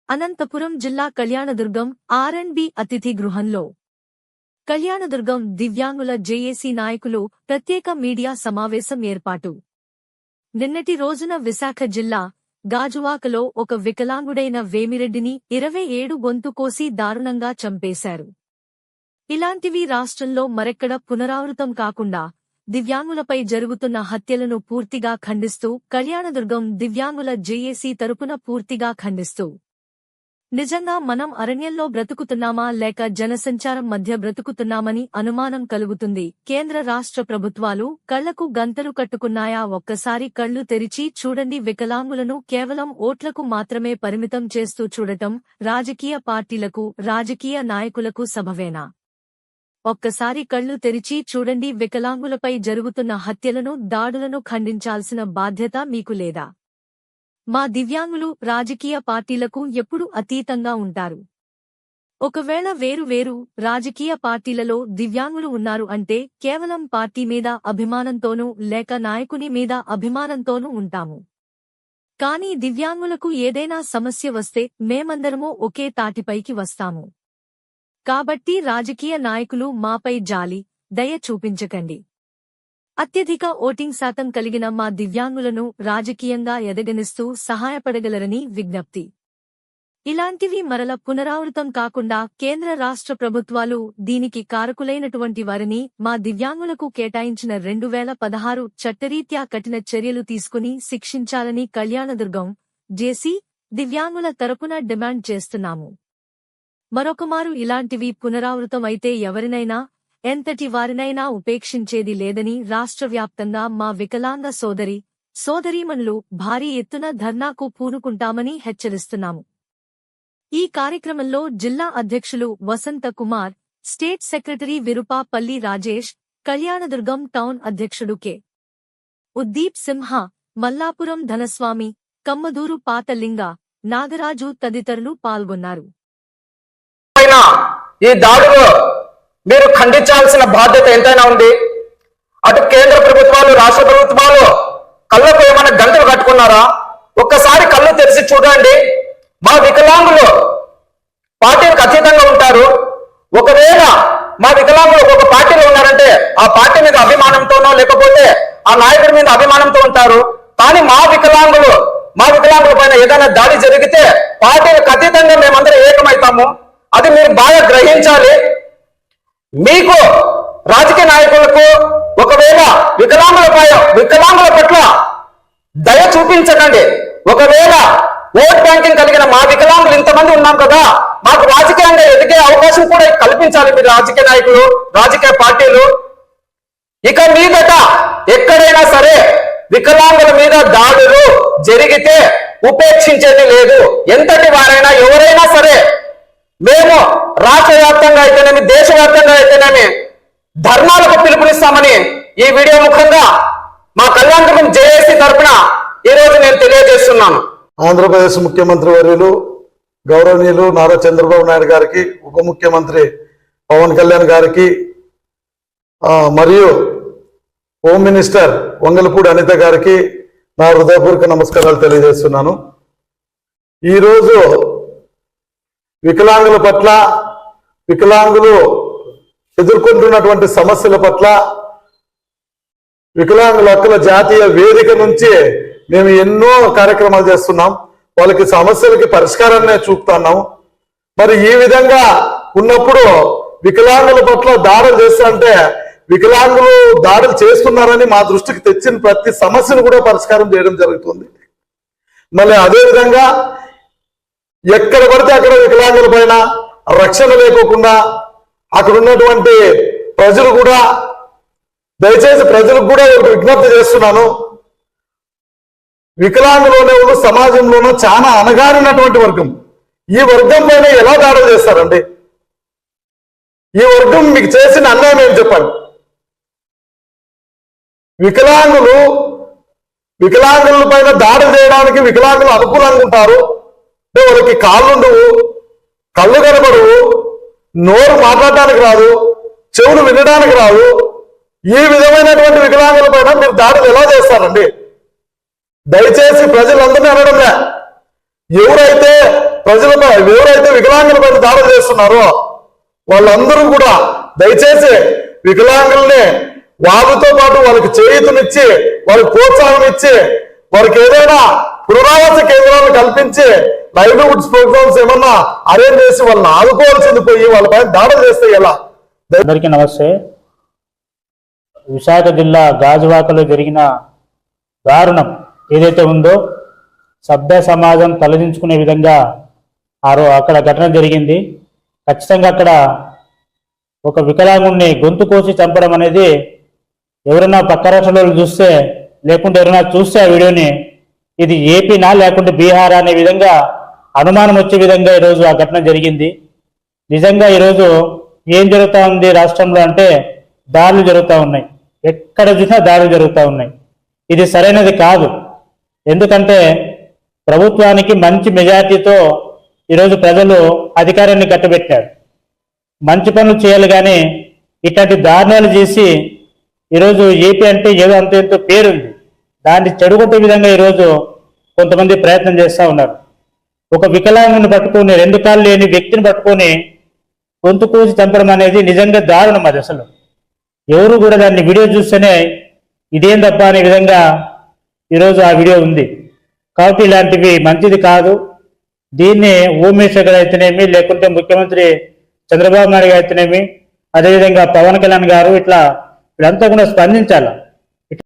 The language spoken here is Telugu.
అనంతపురం జిల్లా కళ్యాణదుర్గం ఆర్&బి అతిథి గృహంలో కళ్యాణదుర్గం దివ్యాంగుల జేఏసీ నాయకులు ప్రత్యేక మీడియా సమావేశం ఏర్పాటు. నిన్నటి రోజున విశాఖ జిల్లా గాజువాకలో ఒక వికలాంగుడైన వేమిరెడ్డిని 27 గొంతు కోసి దారుణంగా చంపేశారు. ఇలాంటివి రాష్ట్రంలో మరెక్కడ పునరావృతం కాకుండా దివ్యాంగులపై జరుగుతున్న హత్యలను పూర్తిగా ఖండిస్తూ కళ్యాణదుర్గం దివ్యాంగుల జేఏసీ తరపున పూర్తిగా ఖండిస్తూ నిజంగా మనం అరణ్యంలో బ్రతుకుతున్నామా లేక జనసంచారం మధ్య బ్రతుకుతున్నామని అనుమానం కలుగుతుంది. కేంద్ర రాష్ట్ర ప్రభుత్వాలు కళ్లకు గంతలు కట్టుకున్నాయా? ఒక్కసారి కళ్లు తెరిచి చూడండి. వికలాంగులను కేవలం ఓట్లకు మాత్రమే పరిమితం చేస్తూ చూడటం రాజకీయ పార్టీలకు, రాజకీయ నాయకులకు సబవేనా? ఒక్కసారి కళ్లు తెరిచి చూడండి. వికలాంగులపై జరుగుతున్న హత్యలను, దాడులను ఖండించాల్సిన బాధ్యత మీకు లేదా? మా దివ్యాంగులు రాజకీయ పార్టీలకు ఎప్పుడు అతీతంగా ఉంటారు. ఒకవేళ వేరు రాజకీయ పార్టీలలో దివ్యాంగులు ఉన్నారు అంటే కేవలం పార్టీ మీద అభిమానంతోనూ లేక నాయకుని మీద అభిమానంతోనూ ఉంటాము. కానీ దివ్యాంగులకు ఏదైనా సమస్య వస్తే మేమందరమూ ఒకే తాటిపైకి వస్తాము. కాబట్టి రాజకీయ నాయకులు మాపై జాలి, దయ చూపించకండి. అత్యధిక ఓటింగ్ శాతం కలిగిన మా దివ్యాంగులను రాజకీయంగా ఎదగనిస్తూ సహాయపడగలరని విజ్ఞప్తి. ఇలాంటివి మరల పునరావృతం కాకుండా కేంద్ర రాష్ట్ర ప్రభుత్వాలు దీనికి కారకులైనటువంటి వారిని మా దివ్యాంగులకు కేటాయించిన 2016 చట్టరీత్యా కఠిన చర్యలు తీసుకుని శిక్షించాలని కళ్యాణదుర్గం జేసీ దివ్యాంగుల తరపున డిమాండ్ చేస్తున్నాము. మరొకమారు ఇలాంటివి పునరావృతమైతే ఎవరినైనా, ఎంతటి వారినైనా ఉపేక్షించేది లేదని రాష్ట్రవ్యాప్తంగా మా వికలాంగ సోదరీమణులు భారీ ఎత్తున ధర్నాకు పూనుకుంటామని హెచ్చరిస్తున్నాము. ఈ కార్యక్రమంలో జిల్లా అధ్యక్షులు Vasantha Kumar, state secretary Virupapalli Rajesh, Kalyanadurgam town అధ్యక్షుడు కె. ఉద్దీప్ సింహ, మల్లాపురం ధనస్వామి, కమ్మదూరు పాతలింగ, నాగరాజు తదితరులు పాల్గొన్నారు. ఈ దాడులు మీరు ఖండించాల్సిన బాధ్యత ఎంతైనా ఉంది. అటు కేంద్ర ప్రభుత్వాలు, రాష్ట్ర ప్రభుత్వాలు కళ్ళకు ఏమైనా గంటలు కట్టుకున్నారా? ఒక్కసారి కళ్ళు తెరిచి చూడండి. మా వికలాంగులు పార్టీలకు అతీతంగా ఉంటారు. ఒకవేళ మా వికలాంగులు ఒక పార్టీలో ఉన్నారంటే ఆ పార్టీ మీద అభిమానంతోనో లేకపోతే ఆ నాయకుడి మీద అభిమానంతో ఉంటారు. కానీ మా వికలాంగుల పైన ఏదైనా దాడి జరిగితే పార్టీలకు అతీతంగా మేమందరం ఏకమవుతాము. అది మీరు బాగా గ్రహించాలి. మీకు రాజకీయ నాయకులకు ఒకవేళ వికలాంగుల పట్ల దయ చూపించకండి. ఒకవేళ ఓట్ బ్యాంకింగ్ కలిగిన మా వికలాంగులు ఇంతమంది ఉన్నాం కదా, మాకు రాజకీయంగా ఎదిగే అవకాశం కూడా కల్పించాలి మీరు రాజకీయ నాయకులు, రాజకీయ పార్టీలు. ఇక మీదట ఎక్కడైనా సరే వికలాంగుల మీద దాడులు జరిగితే ఉపేక్షించేది లేదు. ఎంతటి వారైనా, ఎవరైనా సరే మేము రాష్ట్ర వ్యాప్తంగా అయితేనేమి, దేశవ్యాప్తంగా అయితేనేమి ధర్నాలకు పిలుపునిస్తామని ఈ వీడియో ముఖంగా మా కళ్యాణదుర్గం జేఏసీ తరఫున ఈరోజు నేను తెలియజేస్తున్నాను. ఆంధ్రప్రదేశ్ ముఖ్యమంత్రి వర్యులు గౌరవనీయులు నారా చంద్రబాబు నాయుడు గారికి, ఉప ముఖ్యమంత్రి పవన్ కళ్యాణ్ గారికి, మరియు హోమ్ మినిస్టర్ వంగలపూడి అనిత గారికి నా హృదయపూర్వక నమస్కారాలు తెలియజేస్తున్నాను. ఈరోజు వికలాంగుల పట్ల, వికలాంగులు ఎదుర్కొంటున్నటువంటి సమస్యల పట్ల వికలాంగుల హక్కుల జాతీయ వేదిక నుంచి మేము ఎన్నో కార్యక్రమాలు చేస్తున్నాం. వాళ్ళకి సమస్యలకి పరిష్కారాన్ని చూపుతున్నాం. మరి ఈ విధంగా ఉన్నప్పుడు వికలాంగుల పట్ల దాడులు చేస్తుంటే వికలాంగులు దాడులు చేస్తున్నారని మా దృష్టికి తెచ్చిన ప్రతి సమస్యను కూడా పరిష్కారం చేయడం జరుగుతుంది. మళ్ళీ అదేవిధంగా ఎక్కడ పడితే అక్కడ వికలాంగుల పైన రక్షణ లేకోకుండా అక్కడ ఉన్నటువంటి ప్రజలు కూడా, దయచేసి ప్రజలకు కూడా ఒక విజ్ఞప్తి చేస్తున్నాను. వికలాంగులోనే ఉన్న సమాజంలోనూ చాలా అణగారినటువంటి వర్గం. ఈ వర్గం పైన ఎలా దాడులు చేస్తారండి? ఈ వర్గం మీకు చేసిన అన్యాయం ఏం చెప్పండి? వికలాంగుల పైన దాడులు చేయడానికి వికలాంగులు అనుకూలంగా ఉంటారు. వాళ్ళకి కాళ్ళుండవు, కళ్ళు కనబడవు, నోరు మాట్లాడడానికి రాదు, చెవులు వినడానికి రాదు. ఈ విధమైనటువంటి వికలాంగుల పైన మీరు దాడులు ఎలా చేస్తారండి? దయచేసి ప్రజలందరినీ అనడంలే, ఎవరైతే ప్రజలపై ఎవరైతే వికలాంగులపై దాడులు చేస్తున్నారో వాళ్ళందరూ కూడా దయచేసి వికలాంగుల్ని వాళ్ళతో పాటు వాళ్ళకి చేయూతనిచ్చి వాళ్ళకి ప్రోత్సాహం ఇచ్చి వారికి ఏదైనా పునరావాస కేంద్రాలను కల్పించి లైవ్లీహుడ్స్ ప్రోగ్రామ్స్ ఏమన్నా అరేంజ్ చేసి వాళ్ళని ఆదుకోవాల్సింది పోయి వాళ్ళపై దాడులు చేస్తే ఎలా? అందరికీ నమస్తే. విశాఖ జిల్లా గాజువాకలో జరిగిన దారుణం ఏదైతే ఉందో సభ్య సమాజం తలదించుకునే విధంగా అక్కడ ఘటన జరిగింది. ఖచ్చితంగా అక్కడ ఒక వికలాంగుణ్ణి గొంతు కోసి చంపడం అనేది ఎవరైనా పక్క రాష్ట్రాలు చూస్తే లేకుంటే ఎవరైనా చూస్తే ఆ వీడియోని ఇది ఏపీనా లేకుంటే బీహార్ అనే విధంగా అనుమానం వచ్చే విధంగా ఈరోజు ఆ ఘటన జరిగింది. నిజంగా ఈరోజు ఏం జరుగుతూ ఉంది రాష్ట్రంలో అంటే దాడులు జరుగుతూ ఉన్నాయి. ఎక్కడ చూసినా దాడులు జరుగుతూ ఉన్నాయి. ఇది సరైనది కాదు. ఎందుకంటే ప్రభుత్వానికి మంచి మెజార్టీతో ఈరోజు ప్రజలు అధికారాన్ని కట్టబెట్టారు. మంచి పనులు చేయాలి కానీ ఇట్లాంటి దారుణాలు చేసి ఈరోజు ఏపీ అంటే ఏదో అంత ఎంతో పేరుంది, దాన్ని చెడుగొట్టే విధంగా ఈరోజు కొంతమంది ప్రయత్నం చేస్తూ ఉన్నారు. ఒక వికలాంగుని పట్టుకొని, రెండు కాళ్ళు లేని వ్యక్తిని పట్టుకొని గొంతు కోసి చంపడం అనేది నిజంగా దారుణం. అది అసలు ఎవరు కూడా దాన్ని వీడియో చూస్తేనే ఇదేం తప్ప అనే విధంగా ఈరోజు ఆ వీడియో ఉంది. కాబట్టి ఇలాంటివి మంచిది కాదు. దీన్ని హోమ్ మినిస్టర్ గారు అయితేనేమి, లేకుంటే ముఖ్యమంత్రి చంద్రబాబు నాయుడు గారు అయితేనేమి, అదేవిధంగా పవన్ కళ్యాణ్ గారు వీళ్ళంతా కూడా స్పందించాలి.